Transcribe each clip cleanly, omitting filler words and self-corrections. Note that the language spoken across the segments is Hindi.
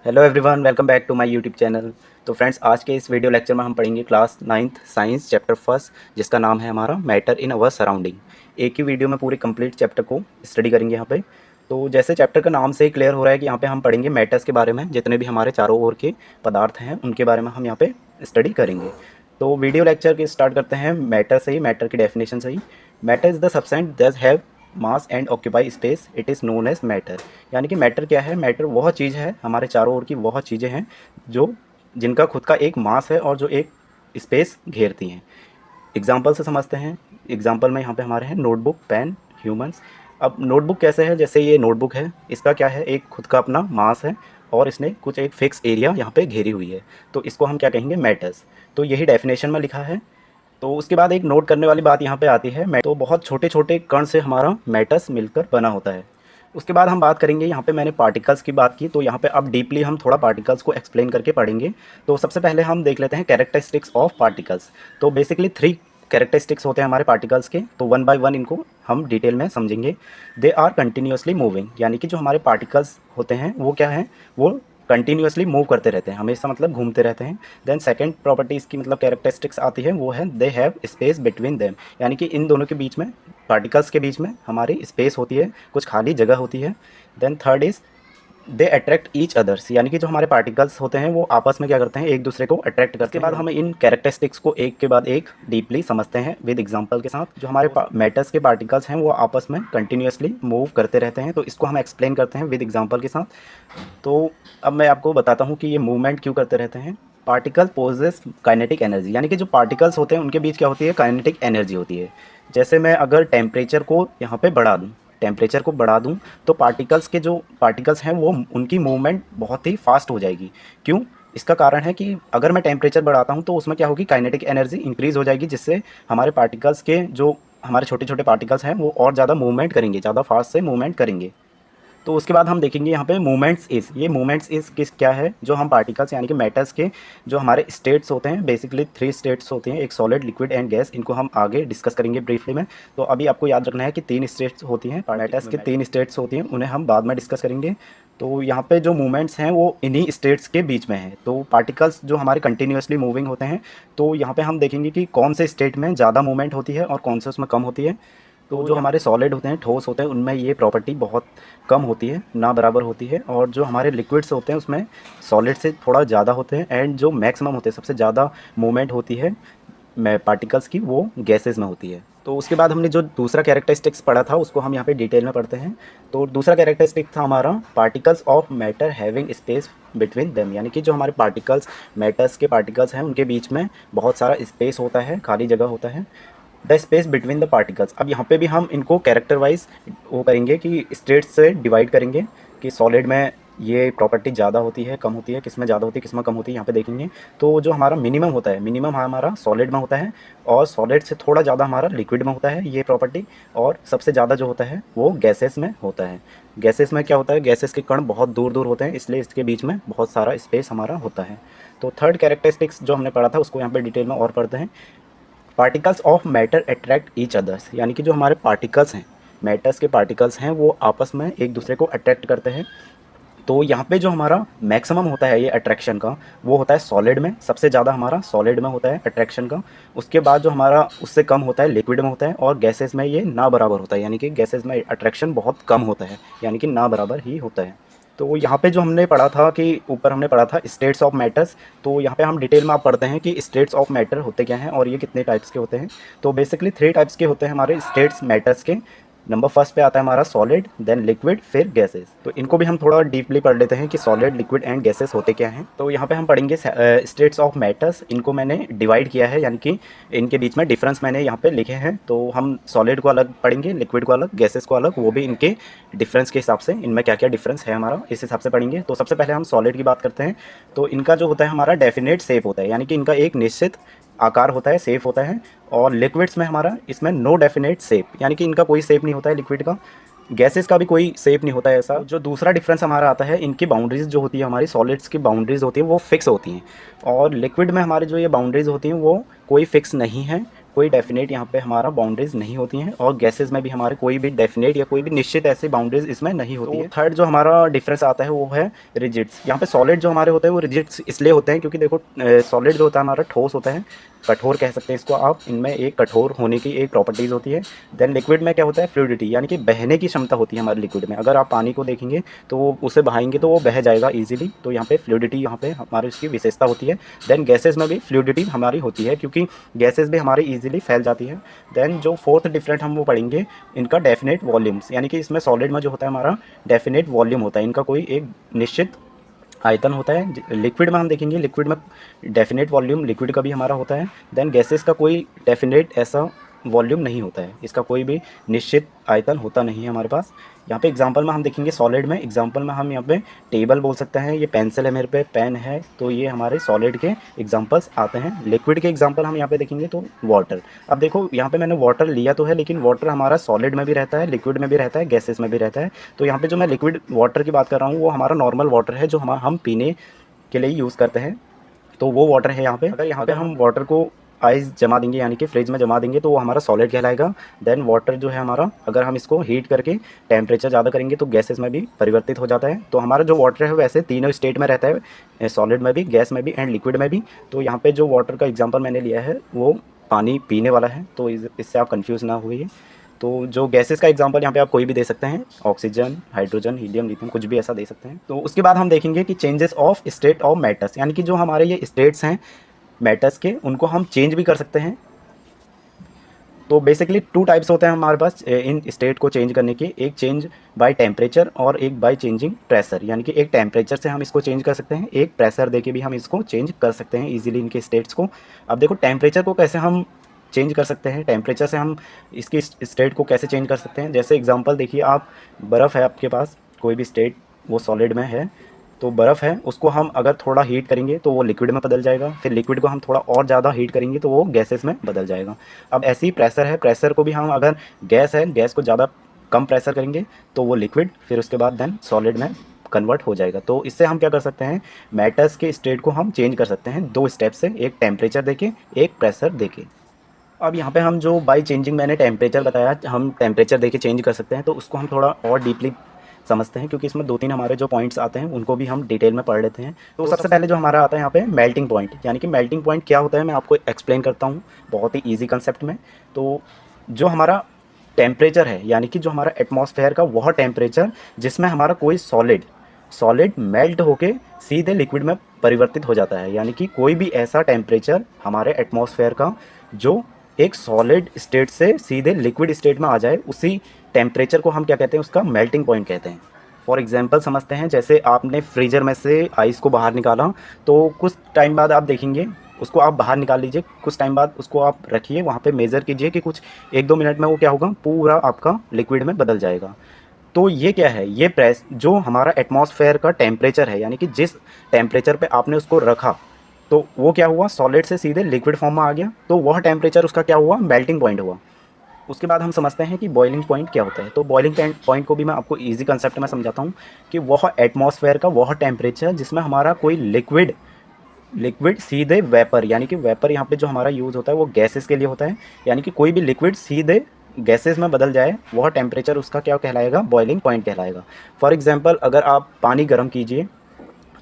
Hello everyone, welcome back to my YouTube channel. तो फ्रेंड्स, आज के इस वीडियो लेक्चर में हम पढ़ेंगे class 9th science chapter first, जिसका नाम है हमारा मैटर इन अवर सराउंडिंग। एक ही वीडियो में पूरे कंप्लीट चैप्टर को स्टडी करेंगे यहाँ पे। तो जैसे चैप्टर का नाम से ही क्लियर हो रहा है कि यहाँ पे हम पढ़ेंगे मैटर्स के बारे में, जितने भी हमारे चारों ओर के पदार्थ हैं उनके बारे में हम यहाँ पे स्टडी करेंगे। तो वीडियो लेक्चर के स्टार्ट करते हैं मैटर से ही, मैटर की डेफिनेशन से ही। Matter is the substance that have mass and occupy space, it is known as matter. यानी कि मैटर क्या है? मैटर वह चीज़ है, हमारे चारों ओर की वह चीज़ें हैं जो जिनका खुद का एक मास है और जो एक स्पेस घेरती हैं। एग्जाम्पल से समझते हैं। एग्जाम्पल में यहाँ पे हमारे हैं नोटबुक, पेन, ह्यूमंस। अब नोटबुक कैसे है? जैसे ये नोटबुक है, इसका क्या है? एक खुद का अपना मास है और इसने कुछ एक फिक्स एरिया यहाँ पे घेरी हुई है, तो इसको हम क्या कहेंगे? मैटर्स। तो यही डेफिनेशन में लिखा है। तो उसके बाद एक नोट करने वाली बात यहाँ पे आती है, तो बहुत छोटे छोटे कण से हमारा मैटर्स मिलकर बना होता है। उसके बाद हम बात करेंगे, यहाँ पे मैंने पार्टिकल्स की बात की, तो यहाँ पे अब डीपली हम थोड़ा पार्टिकल्स को एक्सप्लेन करके पढ़ेंगे। तो सबसे पहले हम देख लेते हैं कैरेक्टरिस्टिक्स ऑफ पार्टिकल्स। तो बेसिकली 3 कैरेक्टरिस्टिक्स होते हैं हमारे पार्टिकल्स के, तो वन बाय वन इनको हम डिटेल में समझेंगे। दे आर कंटिन्यूसली मूविंग, यानी कि जो हमारे पार्टिकल्स होते हैं वो क्या है? वो कंटिन्यूसली मूव करते रहते हैं, हमेशा मतलब घूमते रहते हैं। देन सेकंड प्रॉपर्टी इसकी मतलब कैरेक्टरिस्टिक्स आती है, वो है they have space between them, यानी कि इन दोनों के बीच में, पार्टिकल्स के बीच में हमारी स्पेस होती है, कुछ खाली जगह होती है। Then third is they attract each others, यानी कि जो हमारे पार्टिकल्स होते हैं वो आपस में क्या करते हैं? एक दूसरे को अट्रैक्ट करते हैं। उसके बाद हम इन कैरेक्टरिस्टिक्स को एक के बाद एक डीपली समझते हैं विद एग्जांपल के साथ। जो हमारे मैटर्स के पार्टिकल्स हैं वो आपस में कंटिन्यूसली मूव करते रहते हैं, तो इसको हम एक्सप्लेन करते हैं विद एग्जांपल के साथ। तो अब मैं आपको बताता हूँ कि ये मूवमेंट क्यों करते रहते हैं। पार्टिकल पोजेस काइनेटिक एनर्जी, यानी कि जो पार्टिकल्स होते हैं उनके बीच क्या होती है? काइनेटिक एनर्जी होती है। जैसे मैं अगर टेम्परेचर को यहाँ पे बढ़ा दूँ, टेम्परेचर को बढ़ा दूँ, तो पार्टिकल्स के जो पार्टिकल्स हैं वो उनकी मूवमेंट बहुत ही फास्ट हो जाएगी। क्यों? इसका कारण है कि अगर मैं टेम्परेचर बढ़ाता हूँ तो उसमें क्या होगी? काइनेटिक एनर्जी इंक्रीज़ हो जाएगी, जिससे हमारे पार्टिकल्स के जो हमारे छोटे छोटे पार्टिकल्स हैं वो और ज़्यादा मूवमेंट करेंगे, ज़्यादा फास्ट से मूवमेंट करेंगे। तो उसके बाद हम देखेंगे यहाँ पे मूवमेंट्स इज़, ये मूवमेंट्स इज़ किस क्या है? जो हम पार्टिकल्स यानी कि मैटर्स के जो हमारे स्टेट्स होते हैं, बेसिकली 3 स्टेट्स होते हैं, एक सॉलिड, लिक्विड एंड गैस। इनको हम आगे डिस्कस करेंगे ब्रीफली में। तो अभी आपको याद रखना है कि 3 स्टेट्स होती हैं, मैटर्स के 3 स्टेट्स होती हैं, उन्हें हम बाद में डिस्कस करेंगे। तो यहाँ पे जो मूवमेंट्स हैं वो इन्हीं स्टेट्स के बीच में हैं। तो पार्टिकल्स जो हमारे कंटिन्यूसली मूविंग होते हैं, तो यहाँ पे हम देखेंगे कि कौन से स्टेट में ज़्यादा मूवमेंट होती है और कौन से उसमें कम होती है। तो जो हमारे सॉलिड होते हैं, ठोस होते हैं, उनमें ये प्रॉपर्टी बहुत कम होती है, ना बराबर होती है। और जो हमारे लिक्विड्स होते हैं उसमें सॉलिड से थोड़ा ज़्यादा होते हैं। एंड जो मैक्सिमम होते हैं, सबसे ज़्यादा मूवमेंट होती है पार्टिकल्स की, वो गैसेस में होती है। तो उसके बाद हमने जो दूसरा कैरेक्टरिस्टिक्स पढ़ा था उसको हम यहाँ पे डिटेल में पढ़ते हैं। तो दूसरा कैरेक्टरिस्टिक था हमारा particles of matter having space between them, यानी कि जो हमारे पार्टिकल्स, मैटर्स के पार्टिकल्स हैं उनके बीच में बहुत सारा स्पेस होता है, खाली जगह होता है। The space between the particles, अब यहाँ पे भी हम इनको कैरेक्टर वाइज वो करेंगे कि स्टेट्स से डिवाइड करेंगे कि सॉलिड में ये प्रॉपर्टी ज़्यादा होती है, कम होती है, किस में ज़्यादा होती है, किस में कम होती है, यहाँ पे देखेंगे। तो जो हमारा मिनिमम होता है, मिनिमम हमारा सॉलिड में होता है, और सॉलिड से थोड़ा ज़्यादा हमारा लिक्विड में होता है ये प्रॉपर्टी, और सबसे ज़्यादा जो होता है वो गैसेस में होता है। गैसेस में क्या होता है? गैसेस के कण बहुत दूर दूर होते हैं, इसलिए इसके बीच में बहुत सारा स्पेस हमारा होता है। तो थर्ड कैरेक्टरिस्टिक्स जो हमने पढ़ा था उसको यहाँ पे डिटेल में और पढ़ते हैं। Particles of matter attract each others, यानी कि जो हमारे पार्टिकल्स हैं, मैटर्स के पार्टिकल्स हैं, वो आपस में एक दूसरे को अट्रैक्ट करते हैं। तो यहाँ पे जो हमारा मैक्सिमम होता है ये अट्रैक्शन का, वो होता है सॉलिड में, सबसे ज़्यादा हमारा सॉलिड में होता है अट्रैक्शन का। उसके बाद जो हमारा उससे कम होता है लिक्विड में होता है, और गैसेस में ये ना बराबर होता है, यानी कि गैसेस में अट्रैक्शन बहुत कम होता है, यानी कि ना बराबर ही होता है। तो यहाँ पे जो हमने पढ़ा था कि ऊपर हमने पढ़ा था स्टेट्स ऑफ मैटर्स, तो यहाँ पे हम डिटेल में आप पढ़ते हैं कि स्टेट्स ऑफ मैटर होते क्या हैं और ये कितने टाइप्स के होते हैं। तो बेसिकली 3 टाइप्स के होते हैं हमारे स्टेट्स मैटर्स के। नंबर फर्स्ट पे आता है हमारा सॉलिड, देन लिक्विड, फिर गैसेस। तो इनको भी हम थोड़ा डीपली पढ़ लेते हैं कि सॉलिड, लिक्विड एंड गैसेस होते क्या हैं। तो यहाँ पे हम पढ़ेंगे स्टेट्स ऑफ मैटर्स, इनको मैंने डिवाइड किया है, यानी कि इनके बीच में डिफरेंस मैंने यहाँ पे लिखे हैं। तो हम सॉलिड को अलग पढ़ेंगे, लिक्विड को अलग, गैसेस को अलग, वो भी इनके डिफरेंस के हिसाब से, इनमें क्या क्या डिफरेंस है हमारा, इस हिसाब से पढ़ेंगे। तो सबसे पहले हम सॉलिड की बात करते हैं। तो इनका जो होता है हमारा डेफिनेट शेप होता है, यानी कि इनका एक निश्चित आकार होता है, शेप होता है। और लिक्विड्स में हमारा इसमें नो डेफिनेट शेप, यानी कि इनका कोई शेप नहीं होता है लिक्विड का। गैसेस का भी कोई शेप नहीं होता है ऐसा। जो दूसरा डिफरेंस हमारा आता है, इनकी बाउंड्रीज जो होती है, हमारी सॉलिड्स की बाउंड्रीज होती हैं वो फिक्स होती हैं, और लिक्विड में हमारी जो ये बाउंड्रीज होती हैं वो कोई फिक्स नहीं है, कोई डेफिनेट यहाँ पे हमारा बाउंड्रीज नहीं होती हैं, और गैसेस में भी हमारे कोई भी डेफिनेट या कोई भी निश्चित ऐसी बाउंड्रीज इसमें नहीं होती है। थर्ड जो हमारा डिफरेंस आता है वो है रिजिड्स। यहाँ पे सॉलिड जो हमारे होते हैं वो रिजिड्स इसलिए होते हैं क्योंकि देखो सॉलिड जो होता है हमारा ठोस होता है, कठोर कह सकते हैं इसको आप, इनमें एक कठोर होने की एक प्रॉपर्टीज़ होती है। देन लिक्विड में क्या होता है, फ्लूइडिटी, यानी कि बहने की क्षमता होती है हमारे लिक्विड में। अगर आप पानी को देखेंगे तो वो उसे बहाएंगे तो वो बह जाएगा इजीली, तो यहाँ पे फ्लूइडिटी यहाँ पे हमारी उसकी विशेषता होती है। देन गैसेस में भी फ्लूइडिटी हमारी होती है क्योंकि गैसेस भी हमारी ईजिली फैल जाती है। देन जो फोर्थ डिफरेंट हम वो पढ़ेंगे इनका डेफिनेट वॉल्यूम्स, यानी कि इसमें सॉलिड में जो होता है हमारा डेफिनेट वॉल्यूम होता है, इनका कोई एक निश्चित आयतन होता है। लिक्विड में हम देखेंगे, लिक्विड में डेफिनेट वॉल्यूम लिक्विड का भी हमारा होता है। देन गैसेस का कोई डेफिनेट ऐसा वॉल्यूम नहीं होता है, इसका कोई भी निश्चित आयतन होता नहीं है हमारे पास। यहाँ पे एग्जांपल में हम देखेंगे सॉलिड में, एग्जांपल में हम यहाँ पे टेबल बोल सकते हैं, ये पेंसिल है मेरे पे, पेन है, तो ये हमारे सॉलिड के एग्जांपल्स आते हैं। लिक्विड के एग्जांपल हम यहाँ पे देखेंगे तो वाटर। अब देखो यहाँ पे मैंने वाटर लिया तो है, लेकिन वाटर हमारा सॉलिड में भी रहता है, लिक्विड में भी रहता है, गैसेस में भी रहता है। तो यहाँ पे जो मैं लिक्विड वाटर की बात कर रहा हूँ वो हमारा नॉर्मल वाटर है जो हम पीने के लिए यूज़ करते हैं, तो वो वाटर है यहाँ पे। अगर यहाँ पे हम वाटर को आइस जमा देंगे यानी कि फ्रिज में जमा देंगे तो वो हमारा सॉलिड कहलाएगा। देन वाटर जो है हमारा, अगर हम इसको हीट करके टेम्परेचर ज़्यादा करेंगे तो गैसेस में भी परिवर्तित हो जाता है। तो हमारा जो वाटर है वैसे तीनों स्टेट में रहता है, सॉलिड में भी, गैस में भी एंड लिक्विड में भी। तो यहाँ पे जो वाटर का एग्जांपल मैंने लिया है वो पानी पीने वाला है, तो इससे आप कन्फ्यूज़ ना हुए। तो जो गैसेस का एग्जांपल यहाँ पे आप कोई भी दे सकते हैं, ऑक्सीजन, हाइड्रोजन, हीलियम, लिथियम, कुछ भी ऐसा दे सकते हैं। तो उसके बाद हम देखेंगे कि changes of state of matters, यानी कि जो हमारे ये स्टेट्स हैं मैटर्स के, उनको हम चेंज भी कर सकते हैं। तो बेसिकली टू टाइप्स होते हैं हमारे पास इन स्टेट को चेंज करने के, एक चेंज बाय टेम्परेचर और एक बाय चेंजिंग प्रेशर, यानी कि एक टेम्परेचर से हम इसको चेंज कर सकते हैं, एक प्रेशर देके भी हम इसको चेंज कर सकते हैं इजीली इनके स्टेट्स को। अब देखो टेम्परेचर को कैसे हम चेंज कर सकते हैं, टेम्परेचर से हम इसकी स्टेट को कैसे चेंज कर सकते हैं। जैसे एग्जांपल देखिए, आप बर्फ़ है आपके पास, कोई भी स्टेट वो सॉलिड में है, तो बर्फ़ है उसको हम अगर थोड़ा हीट करेंगे तो वो लिक्विड में बदल जाएगा, फिर लिक्विड को हम थोड़ा और ज़्यादा हीट करेंगे तो वो गैसेस में बदल जाएगा। अब ऐसे ही प्रेशर है, प्रेशर को भी हम अगर गैस है, गैस को ज़्यादा कम प्रेशर करेंगे तो वो लिक्विड, फिर उसके बाद देन सॉलिड में कन्वर्ट हो जाएगा। तो इससे हम क्या कर सकते हैं, मैटर्स के स्टेट को हम चेंज कर सकते हैं दो स्टेप से, एक टेम्परेचर देके, एक प्रेशर देके। अब यहाँ पे हम जो बाई चेंजिंग मैंने टेम्परेचर बताया, हम टेम्परेचर देके चेंज कर सकते हैं, तो उसको हम थोड़ा और डीपली समझते हैं क्योंकि इसमें दो तीन हमारे जो पॉइंट्स आते हैं उनको भी हम डिटेल में पढ़ लेते हैं। तो सबसे पहले जो हमारा आता है यहाँ पे मेल्टिंग पॉइंट, यानी कि मेल्टिंग पॉइंट क्या होता है मैं आपको एक्सप्लेन करता हूँ बहुत ही ईजी कंसेप्ट में। तो जो हमारा टेम्परेचर है, यानी कि जो हमारा एटमॉस्फेयर का वह टेम्परेचर जिसमें हमारा कोई सॉलिड मेल्ट होके सीधे लिक्विड में परिवर्तित हो जाता है, यानी कि कोई भी ऐसा टेम्परेचर हमारे एटमॉस्फेयर का जो एक सॉलिड स्टेट से सीधे लिक्विड स्टेट में आ जाए, उसी टेम्परेचर को हम क्या कहते हैं, उसका मेल्टिंग पॉइंट कहते हैं। फॉर एग्जांपल समझते हैं, जैसे आपने फ्रीजर में से आइस को बाहर निकाला, तो कुछ टाइम बाद आप देखेंगे उसको आप बाहर निकाल लीजिए, कुछ टाइम बाद उसको आप रखिए वहाँ पे, मेज़र कीजिए कि कुछ 1-2 मिनट में वो क्या होगा, पूरा आपका लिक्विड में बदल जाएगा। तो ये क्या है, ये प्रेस जो हमारा एटमॉस्फेयर का टेम्परेचर है, यानी कि जिस टेम्परेचर पे आपने उसको रखा तो वो क्या हुआ, सॉलिड से सीधे लिक्विड फॉर्म में आ गया, तो वह टेम्परेचर उसका क्या हुआ, मेल्टिंग पॉइंट हुआ। उसके बाद हम समझते हैं कि बॉइलिंग पॉइंट क्या होता है। तो बॉइलिंग पॉइंट को भी मैं आपको इजी कंसेप्ट में समझाता हूँ कि वह एटमॉस्फेयर का वह टेम्परेचर जिसमें हमारा कोई लिक्विड सीधे वेपर, यानी कि वेपर यहाँ पे जो हमारा यूज़ होता है वो गैसेस के लिए होता है, यानी कि कोई भी लिक्विड सीधे गैसेस में बदल जाए, वह टेम्परेचर उसका क्या कहलाएगा, बॉइलिंग पॉइंट कहलाएगा। फॉर एग्जांपल अगर आप पानी गर्म कीजिए,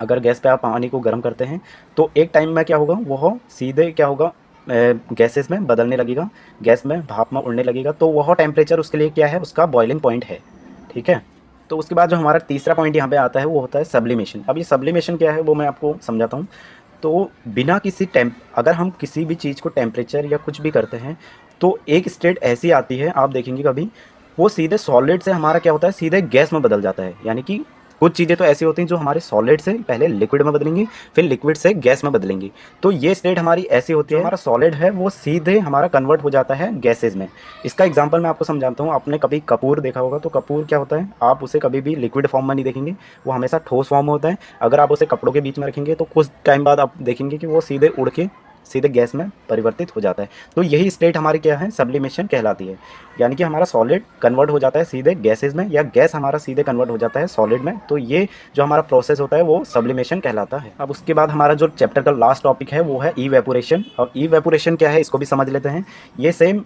अगर गैस पे आप पानी को गर्म करते हैं तो एक टाइम में क्या होगा, वह सीधे क्या होगा, गैसेस में बदलने लगेगा, गैस में भाप में उड़ने लगेगा, तो वह टेम्परेचर उसके लिए क्या है, उसका बॉइलिंग पॉइंट है। ठीक है। तो उसके बाद जो हमारा तीसरा पॉइंट यहाँ पे आता है वो होता है सब्लिमेशन। अब ये सब्लिमेशन क्या है वो मैं आपको समझाता हूँ। तो बिना किसी अगर हम किसी भी चीज़ को टेम्परेचर या कुछ भी करते हैं तो एक स्टेट ऐसी आती है, आप देखेंगे कभी, वो सीधे सॉलिड से हमारा क्या होता है, सीधे गैस में बदल जाता है। यानी कि कुछ चीज़ें तो ऐसी होती हैं जो हमारे सॉलिड से पहले लिक्विड में बदलेंगी, फिर लिक्विड से गैस में बदलेंगी। तो ये स्टेट हमारी ऐसी होती है, हमारा सॉलिड है वो सीधे हमारा कन्वर्ट हो जाता है गैसेज में। इसका एग्जांपल मैं आपको समझाता हूँ। आपने कभी कपूर देखा होगा, तो कपूर क्या होता है, आप उसे कभी भी लिक्विड फॉर्म में नहीं देखेंगे, वो हमेशा ठोस फॉर्म में होता है। अगर आप उसे कपड़ों के बीच में रखेंगे तो कुछ टाइम बाद आप देखेंगे कि वो सीधे उड़ के सीधे गैस में परिवर्तित हो जाता है। तो यही स्टेट हमारी क्या है, सब्लिमेशन कहलाती है। यानी कि हमारा सॉलिड कन्वर्ट हो जाता है सीधे गैसेज में, या गैस हमारा सीधे कन्वर्ट हो जाता है सॉलिड में। तो ये जो हमारा प्रोसेस होता है वो सब्लिमेशन कहलाता है। अब उसके बाद हमारा जो चैप्टर का लास्ट टॉपिक है वो है इवेपोरेशन। और इवेपोरेशन क्या है इसको भी समझ लेते हैं। ये सेम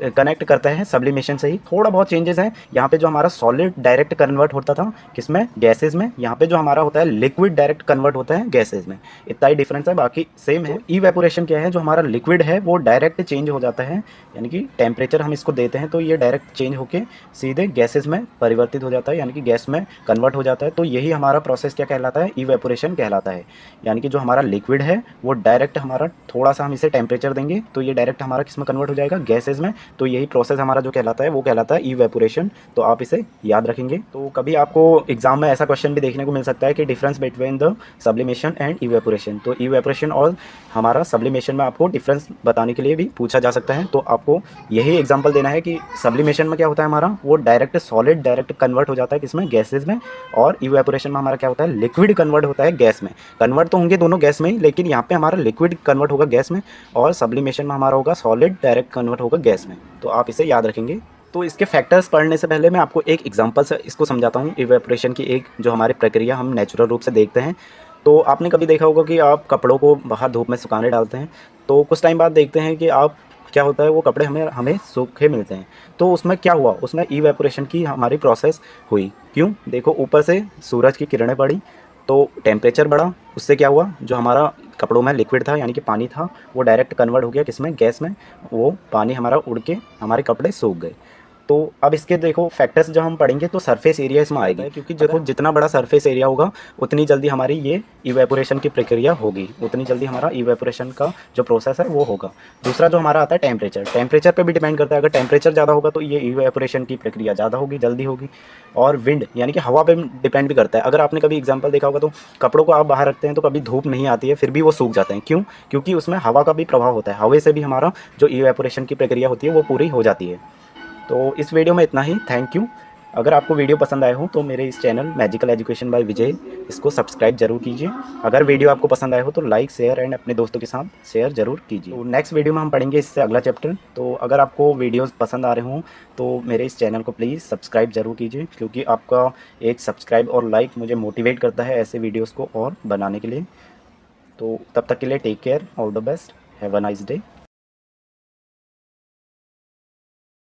कनेक्ट करता है सब्लिमेशन से ही, थोड़ा बहुत चेंजेस हैं। यहाँ पे जो हमारा सॉलिड डायरेक्ट कन्वर्ट होता था किसमें, गैसेज में, यहाँ पे जो हमारा होता है लिक्विड डायरेक्ट कन्वर्ट होता है गैसेज में। इतना ही डिफरेंस है, बाकी सेम है। इवेपोरेशन क्या है, जो हमारा लिक्विड है वो डायरेक्ट चेंज हो जाता है, यानी कि टेम्परेचर हम इसको देते हैं तो ये डायरेक्ट चेंज होकर सीधे गैसेज में परिवर्तित हो जाता है, यानी कि गैस में कन्वर्ट हो जाता है। तो यही हमारा प्रोसेस क्या कहलाता है, इवेपोरेशन कहलाता है। यानी कि जो हमारा लिक्विड है वो डायरेक्ट हमारा, थोड़ा सा हम इसे टेम्परेचर देंगे तो ये डायरेक्ट हमारा किस में कन्वर्ट हो जाएगा, गैसेज में। तो यही प्रोसेस हमारा जो कहलाता है वो कहलाता है इवेपोरेशन। तो आप इसे याद रखेंगे। तो कभी आपको एग्जाम में ऐसा क्वेश्चन भी देखने को मिल सकता है कि difference between the sublimation and evaporation. तो इवेपोरेशन और हमारा सब्लिमेशन में आपको डिफरेंस बताने के लिए भी पूछा जा सकता है। तो आपको यही एग्जाम्पल देना है कि सब्लिमेशन में क्या होता है हमारा, वो डायरेक्ट सॉलिड डायरेक्ट कन्वर्ट हो जाता है किसमें, गैसेज में। और इवेपोरेशन में हमारा क्या होता है, लिक्विड कन्वर्ट होता है गैस में। कन्वर्ट तो होंगे दोनों गैस में ही, लेकिन यहाँ पे हमारा लिक्विड कन्वर्ट होगा गैस में, और सब्लिमेशन में हमारा होगा सॉलिड डायरेक्ट कन्वर्ट होगा गैस में। तो आप इसे याद रखेंगे। तो इसके फैक्टर्स पढ़ने से पहले मैं आपको एक एग्जांपल से इसको समझाता हूँ। इवेपोरेशन की एक जो हमारी प्रक्रिया हम नेचुरल रूप से देखते हैं। तो आपने कभी देखा होगा कि आप कपड़ों को बाहर धूप में सुखाने डालते हैं, तो कुछ टाइम बाद देखते हैं कि आप क्या होता है, वो कपड़े हमें सूखे मिलते हैं। तो उसमें क्या हुआ, उसमें इवेपोरेशन की हमारी प्रोसेस हुई। क्यों, देखो ऊपर से सूरज की किरणें पड़ी तो टेम्परेचर बढ़ा, उससे क्या हुआ, जो हमारा कपड़ों में लिक्विड था यानी कि पानी था वो डायरेक्ट कन्वर्ट हो गया किसमें, गैस में। वो पानी हमारा उड़ के हमारे कपड़े सूख गए। तो अब इसके देखो फैक्टर्स जब हम पढ़ेंगे तो सरफेस एरिया इसमें आएगी, क्योंकि देखो जितना बड़ा सरफेस एरिया होगा उतनी जल्दी हमारी ये इवेपोरेशन की प्रक्रिया होगी, उतनी जल्दी हमारा इवेपोरेशन का जो प्रोसेस है वो होगा। दूसरा जो हमारा आता है टेम्परेचर, टेम्परेचर पे भी डिपेंड करता है। अगर टेम्परेचर ज़्यादा होगा तो ये इवेपोरेशन की प्रक्रिया ज़्यादा होगी, जल्दी होगी। और विंड यानी कि हवा पे डिपेंड भी करता है। अगर आपने कभी एग्जाम्पल देखा होगा तो कपड़ों को आप बाहर रखते हैं तो कभी धूप नहीं आती है फिर भी वो सूख जाते हैं। क्यों, क्योंकि उसमें हवा का भी प्रभाव होता है, हवा से भी हमारा जो इवेपोरेशन की प्रक्रिया होती है वो पूरी हो जाती है। तो इस वीडियो में इतना ही, थैंक यू। अगर आपको वीडियो पसंद आए हो तो मेरे इस चैनल मैजिकल एजुकेशन बाय विजय इसको सब्सक्राइब जरूर कीजिए। अगर वीडियो आपको पसंद आए हो तो लाइक शेयर एंड अपने दोस्तों के साथ शेयर जरूर कीजिए। तो नेक्स्ट वीडियो में हम पढ़ेंगे इससे अगला चैप्टर। तो अगर आपको वीडियोस पसंद आ रहे हों तो मेरे इस चैनल को प्लीज़ सब्सक्राइब जरूर कीजिए, क्योंकि आपका एक सब्सक्राइब और लाइक मुझे मोटिवेट करता है ऐसे वीडियोज़ को और बनाने के लिए। तो तब तक के लिए take care, all the best, have a nice day.